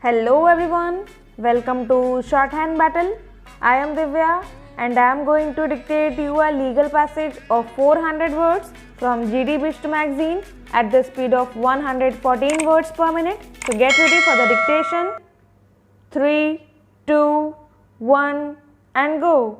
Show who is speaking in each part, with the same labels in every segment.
Speaker 1: Hello everyone, welcome to Shorthand Battle. I am Divya and I am going to dictate you a legal passage of 400 words from G.D.Bist magazine at the speed of 114 words per minute. So get ready for the dictation. 3, 2, 1 and go.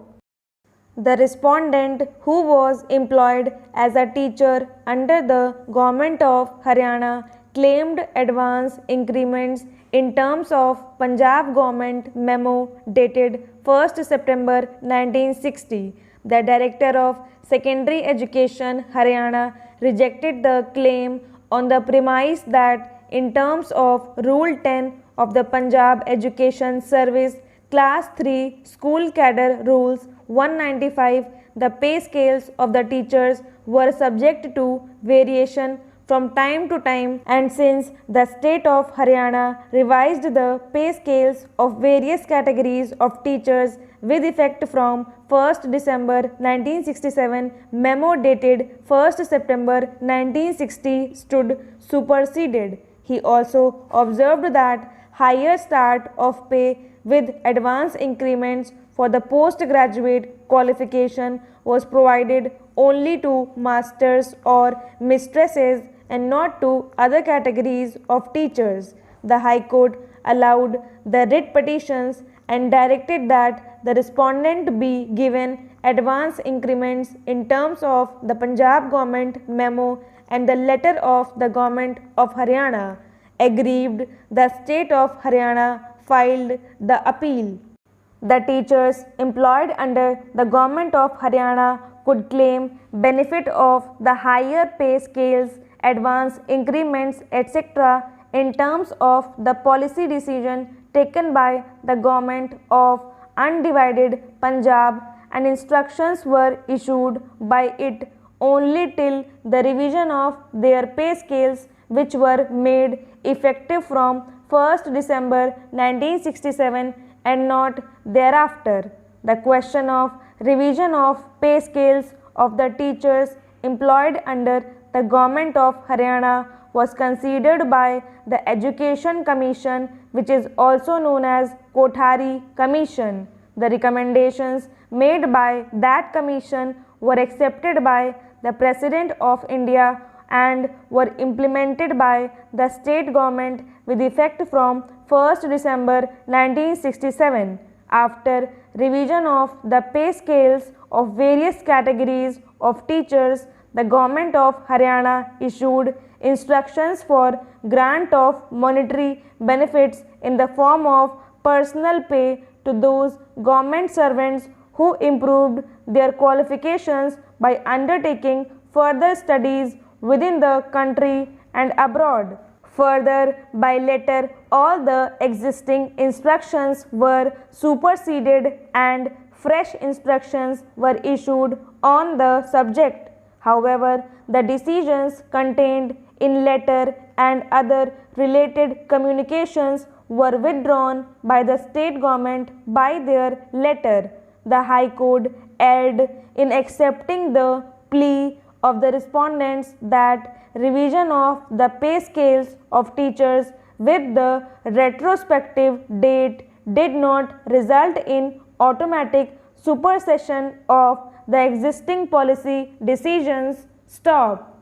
Speaker 1: The respondent who was employed as a teacher under the government of Haryana claimed advance increments in terms of Punjab government memo dated 1st September 1960. The Director of Secondary Education Haryana rejected the claim on the premise that in terms of Rule 10 of the Punjab Education Service Class 3 School Cadre Rules 195, the pay scales of the teachers were subject to variation from time to time, and since the state of Haryana revised the pay scales of various categories of teachers with effect from 1st December 1967, memo dated 1st September 1960 stood superseded. He also observed that higher start of pay with advance increments for the postgraduate qualification was provided only to masters or mistresses and not to other categories of teachers. The High Court allowed the writ petitions and directed that the respondent be given advance increments in terms of the Punjab government memo and the letter of the government of Haryana. Aggrieved, the state of Haryana filed the appeal. The teachers employed under the government of Haryana could claim benefit of the higher pay scales, advance increments, etc. in terms of the policy decision taken by the government of undivided Punjab, and instructions were issued by it only till the revision of their pay scales, which were made effective from 1st December 1967 and not thereafter. The question of revision of pay scales of the teachers employed under the government of Haryana was considered by the Education Commission, which is also known as Kothari Commission. The recommendations made by that commission were accepted by the President of India and were implemented by the state government with effect from 1st December 1967. After revision of the pay scales of various categories of teachers, the government of Haryana issued instructions for grant of monetary benefits in the form of personal pay to those government servants who improved their qualifications by undertaking further studies within the country and abroad. Further, by letter, all the existing instructions were superseded and fresh instructions were issued on the subject. However, the decisions contained in letter and other related communications were withdrawn by the state government by their letter. The High Court erred in accepting the plea of the respondents that revision of the pay scales of teachers with the retrospective date did not result in automatic supersession of the existing policy decisions. Stop.